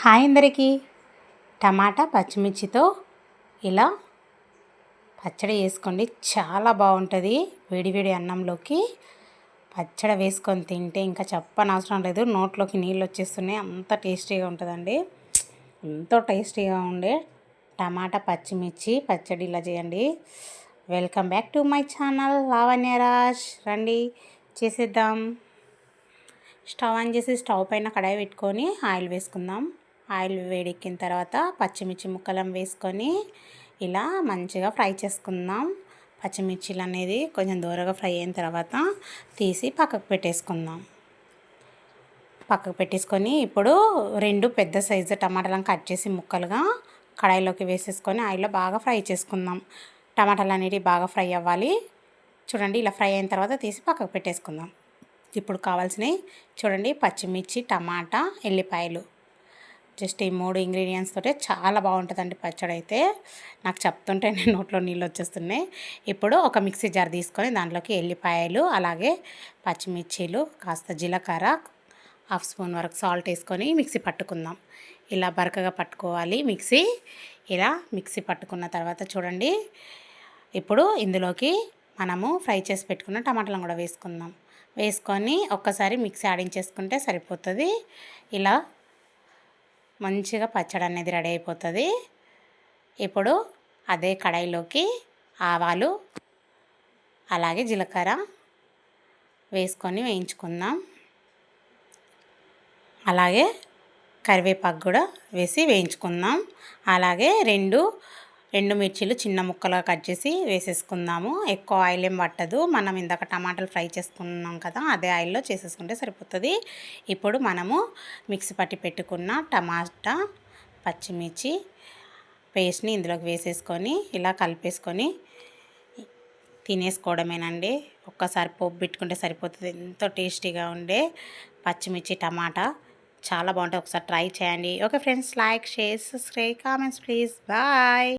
Hi అందరికీ. టమాటా పచ్చిమిర్చితో ఇలా పచ్చడి వేసుకోండి, చాలా బాగుంటుంది. వేడివేడి అన్నంలోకి పచ్చడి వేసుకొని తింటే ఇంకా చెప్పనవసరం లేదు, నోట్లోకి నీళ్ళు వచ్చేస్తున్నాయి, అంత టేస్టీగా ఉంటుందండి. ఎంతో టేస్టీగా ఉండే టమాటా పచ్చిమిర్చి పచ్చడి ఇలా చేయండి. Welcome back to my channel Lavanyaraj. రండి చేసేద్దాం. స్టవ్ ఆన్ చేసి స్టవ్ పైన కడాయి పెట్టుకొని ఆయిల్ వేసుకుందాం. ఆయిల్ వేడెక్కిన తర్వాత పచ్చిమిర్చి ముక్కలను వేసుకొని ఇలా మంచిగా ఫ్రై చేసుకుందాం. పచ్చిమిర్చిలు అనేది కొంచెం దూరగా ఫ్రై అయిన తర్వాత తీసి పక్కకు పెట్టేసుకుందాం. పక్కకు పెట్టేసుకొని ఇప్పుడు 2 పెద్ద సైజు టమాటాలను కట్ చేసి ముక్కలుగా కడాయిలోకి వేసేసుకొని ఆయిల్లో బాగా ఫ్రై చేసుకుందాం. టమాటాలు అనేవి బాగా ఫ్రై అవ్వాలి. చూడండి, ఇలా ఫ్రై అయిన తర్వాత తీసి పక్కకు పెట్టేసుకుందాం. ఇప్పుడు కావాల్సినవి చూడండి, పచ్చిమిర్చి, టమాటా, ఎల్లిపాయలు. జస్ట్ ఈ 3 ఇంగ్రీడియంట్స్ తోటే చాలా బాగుంటుందండి పచ్చడి అయితే. నాకు చెప్తుంటే నేను నోట్లో నీళ్ళు వచ్చేస్తున్నాయి. ఇప్పుడు ఒక మిక్సీ జార్ తీసుకొని దాంట్లోకి ఎల్లిపాయలు, అలాగే పచ్చిమిర్చీలు, కాస్త జీలకర్ర, 1/2 స్పూన్ వరకు సాల్ట్ వేసుకొని మిక్సీ పట్టుకుందాం. ఇలా బరకగా పట్టుకోవాలి మిక్సీ. ఇలా మిక్సీ పట్టుకున్న తర్వాత చూడండి, ఇప్పుడు ఇందులోకి మనము ఫ్రై చేసి పెట్టుకున్న టమాటాలను కూడా వేసుకుందాం. వేసుకొని ఒక్కసారి మిక్సీ ఆడించేసుకుంటే సరిపోతుంది. ఇలా మంచిగా పచ్చడి అనేది రెడీ అయిపోతుంది. ఇప్పుడు అదే కడాయిలోకి ఆవాలు, అలాగే జీలకర్ర వేసుకొని వేయించుకుందాం. అలాగే కరివేపాకు కూడా వేసి వేయించుకుందాం. అలాగే రెండు మిర్చీలు చిన్న ముక్కలుగా కట్ చేసి వేసేసుకుందాము. ఎక్కువ ఆయిల్ ఏం పట్టదు, మనం ఇందాక టమాటాలు ఫ్రై చేసుకున్నాం కదా, అదే ఆయిల్లో చేసేసుకుంటే సరిపోతుంది. ఇప్పుడు మనము మిక్సీ పట్టి పెట్టుకున్న టమాటా పచ్చిమిర్చి పేస్ట్ని ఇందులోకి వేసేసుకొని ఇలా కలిపేసుకొని తినేసుకోవడమేనండి. ఒక్కసారి పోపు పెట్టుకుంటే సరిపోతుంది. ఎంతో టేస్టీగా ఉండే పచ్చిమిర్చి టమాటా చాలా బాగుంటుంది. ఒకసారి ట్రై చేయండి. Okay friends, like, share, subscribe, comments please. Bye.